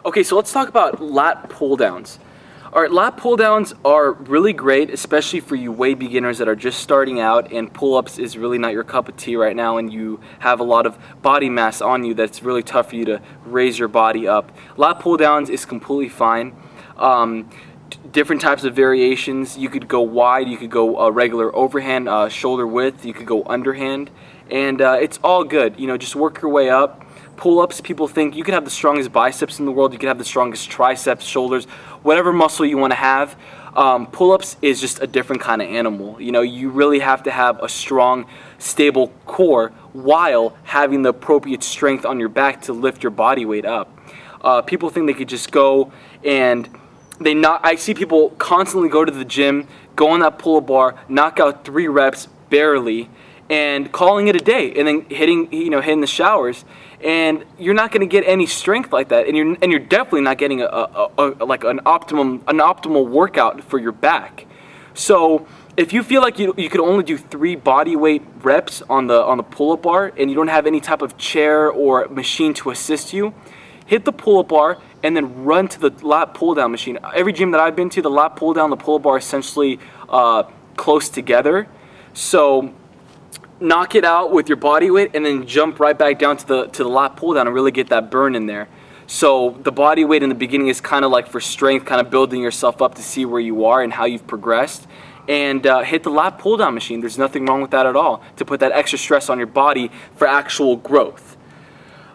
Okay, so let's talk about lat pull downs. All right, lat pull downs are really great, especially for you weight beginners that are just starting out, and pull-ups is really not your cup of tea right now, and you have a lot of body mass on you that's really tough for you to raise your body up. Lat pull downs is completely fine. Different types of variations. You could go wide, you could go regular overhand, shoulder width, you could go underhand, and it's all good. You know, just work your way up. Pull-ups, people think you can have the strongest biceps in the world, you can have the strongest triceps, shoulders, whatever muscle you want to have. Pull-ups is just a different kind of animal. You know, you really have to have a strong, stable core while having the appropriate strength on your back to lift your body weight up. People think they could just go and I see people constantly go to the gym, go on that pull-up bar, knock out 3 reps barely, and calling it a day, and then hitting the showers, and you're not going to get any strength like that, and you're definitely not getting an optimal workout for your back. So if you feel like you could only do 3 body weight reps on the pull-up bar, and you don't have any type of chair or machine to assist you, hit the pull-up bar and then run to the lat pull-down machine. Every gym that I've been to, the lat pull-down, the pull-up bar are essentially close together. So knock it out with your body weight and then jump right back down to the lat pull-down and really get that burn in there. So the body weight in the beginning is kind of like for strength, kind of building yourself up to see where you are and how you've progressed. And hit the lat pull-down machine. There's nothing wrong with that at all, to put that extra stress on your body for actual growth.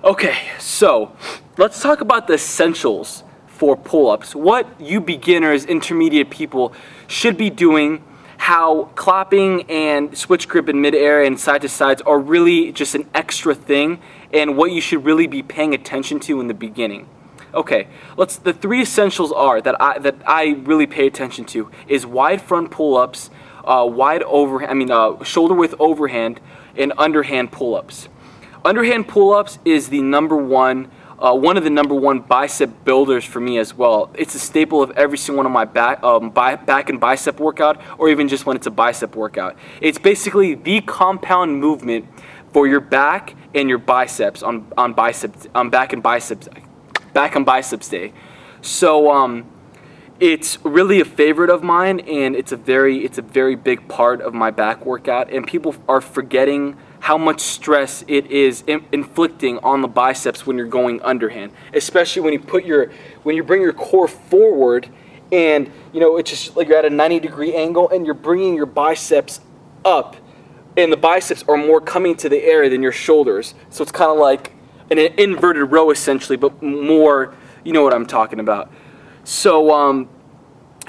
Okay, so let's talk about the essentials for pull-ups. What you beginners, intermediate people should be doing, how clapping and switch grip in midair and side to sides are really just an extra thing, and what you should really be paying attention to in the beginning. Okay, the 3 essentials are that I really pay attention to is wide front pull-ups, shoulder width overhand, and underhand pull-ups. Underhand pull-ups is the one of the number one bicep builders for me as well. It's a staple of every single one of my back and bicep workout, or even just when it's a bicep workout. It's basically the compound movement for your back and your biceps on back and biceps day. So it's really a favorite of mine, and it's a very big part of my back workout, and people are forgetting how much stress it is inflicting on the biceps when you're going underhand, especially when you bring your core forward, and it's just like you're at a 90-degree angle and you're bringing your biceps up, and the biceps are more coming to the air than your shoulders. So it's kind of like an inverted row essentially, but more, you know what I'm talking about. So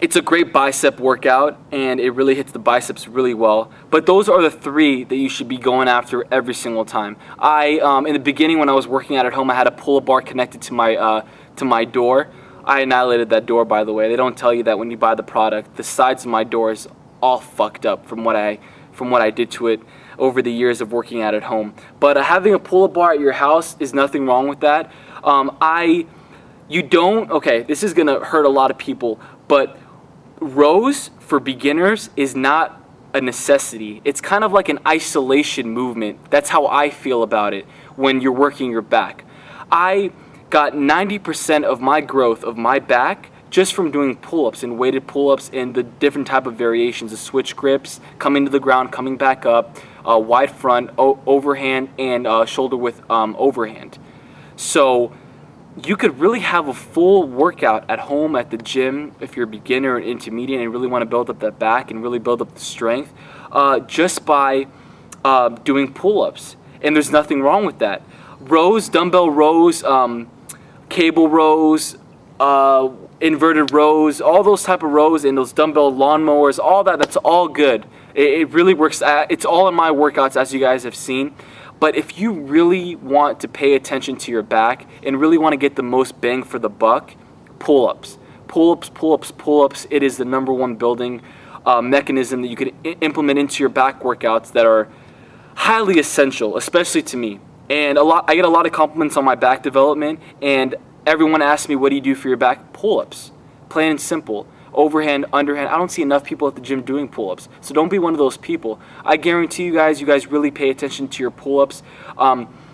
it's a great bicep workout, and it really hits the biceps really well. But those are the 3 that you should be going after every single time. In the beginning, when I was working out at home, I had a pull-up bar connected to my door. I annihilated that door, by the way. They don't tell you that when you buy the product. The sides of my door is all fucked up from what I did to it over the years of working out at home. But having a pull-up bar at your house is nothing wrong with that. This is gonna hurt a lot of people, but rows for beginners is not a necessity. It's kind of like an isolation movement. That's how I feel about it when you're working your back. I got 90% of my growth of my back just from doing pull-ups and weighted pull-ups and the different type of variations, the switch grips, coming to the ground, coming back up, wide front, overhand, and shoulder width overhand. So you could really have a full workout at home at the gym if you're a beginner or intermediate and really want to build up that back and really build up the strength just by doing pull-ups. And there's nothing wrong with that. Rows, dumbbell rows, cable rows, inverted rows, all those type of rows, and those dumbbell lawnmowers, all that's all good. It really works. It's all in my workouts, as you guys have seen. But if you really want to pay attention to your back and really want to get the most bang for the buck, pull-ups. Pull-ups, pull-ups, pull-ups. It is the number one building mechanism that you can implement into your back workouts that are highly essential, especially to me. And I get a lot of compliments on my back development, and everyone asks me, what do you do for your back? Pull-ups. Plain and simple. Overhand, underhand. I don't see enough people at the gym doing pull-ups. So don't be one of those people. I guarantee you guys really pay attention to your pull-ups.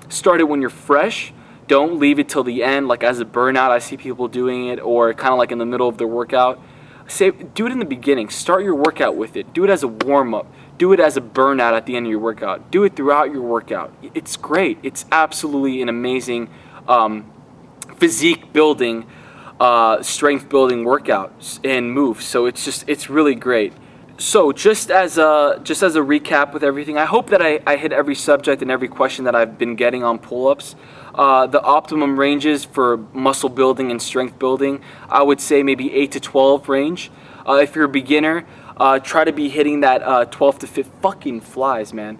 Start it when you're fresh. Don't leave it till the end, like as a burnout. I see people doing it, or kind of like in the middle of their workout. Do it in the beginning. Start your workout with it. Do it as a warm-up. Do it as a burnout at the end of your workout. Do it throughout your workout. It's great. It's absolutely an amazing physique building, strength building workout and move. So it's really great. So just as a recap with everything, I hope that I hit every subject and every question that I've been getting on pull-ups. The optimum ranges for muscle building and strength building, I would say maybe 8 to 12 range. If you're a beginner, try to be hitting that 12 to 15, fucking flies, man.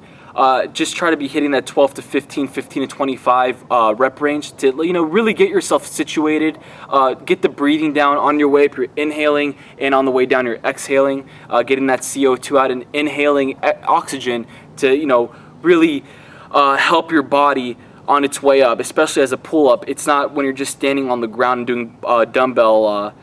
Just try to be hitting that 12 to 15, 15 to 25 rep range to, really get yourself situated, get the breathing down on your way up, you're inhaling, and on the way down you're exhaling, getting that CO2 out and inhaling oxygen to, really help your body on its way up, especially as a pull-up. It's not when you're just standing on the ground and doing dumbbell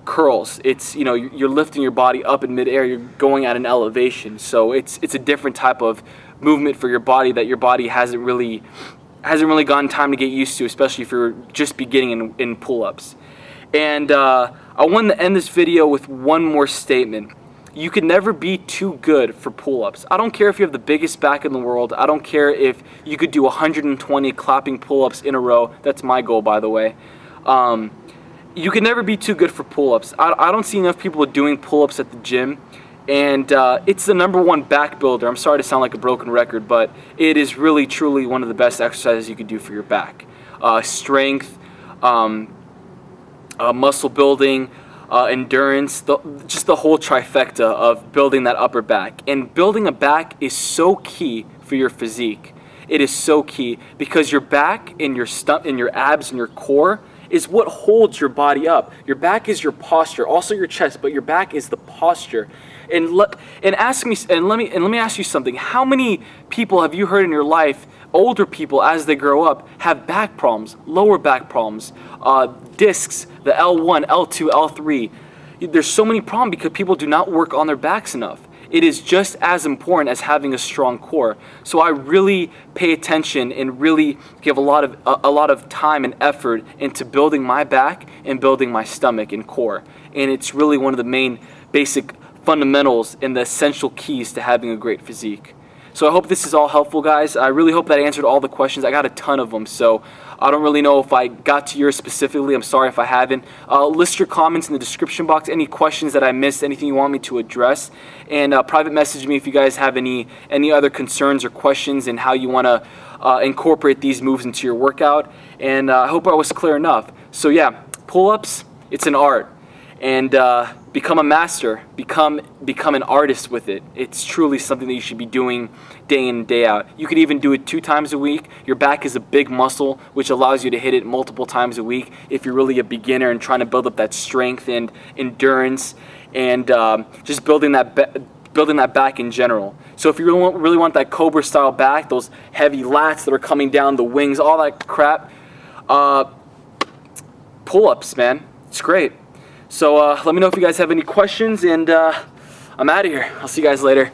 curls. It's, you're lifting your body up in midair, you're going at an elevation. So it's a different type of movement for your body that your body hasn't really gotten time to get used to, especially if you're just beginning in pull-ups. And I wanted to end this video with one more statement. You can never be too good for pull-ups. I don't care if you have the biggest back in the world. I don't care if you could do 120 clapping pull-ups in a row. That's my goal, by the way. You can never be too good for pull-ups. I don't see enough people doing pull-ups at the gym, and it's the #1 back builder. I'm sorry to sound like a broken record, but it is really, truly one of the best exercises you could do for your back. Strength, muscle building, endurance, just the whole trifecta of building that upper back. And building a back is so key for your physique. It is so key because your back and your and your abs and your core is what holds your body up. Your back is your posture, also your chest, but your back is the posture. And let me ask you something. How many people have you heard in your life, older people as they grow up, have back problems, lower back problems, discs, the L1, L2, L3? There's so many problems because people do not work on their backs enough. It is just as important as having a strong core. So I really pay attention and really give a lot of time and effort into building my back and building my stomach and core. And it's really one of the main basic fundamentals and the essential keys to having a great physique. So I hope this is all helpful, guys. I really hope that I answered all the questions. I got a ton of them, so I don't really know if I got to yours specifically. I'm sorry if I haven't. List your comments in the description box, any questions that I missed, anything you want me to address, and private message me if you guys have any other concerns or questions and how you want to incorporate these moves into your workout. And I hope I was clear enough. So yeah, pull-ups, it's an art. And become a master, become an artist with it. It's truly something that you should be doing day in and day out. You could even do it 2 times a week. Your back is a big muscle, which allows you to hit it multiple times a week if you're really a beginner and trying to build up that strength and endurance and just building that back in general. So if you really want that Cobra style back, those heavy lats that are coming down the wings, all that crap, pull-ups, man. It's great. So let me know if you guys have any questions, and I'm out of here. I'll see you guys later.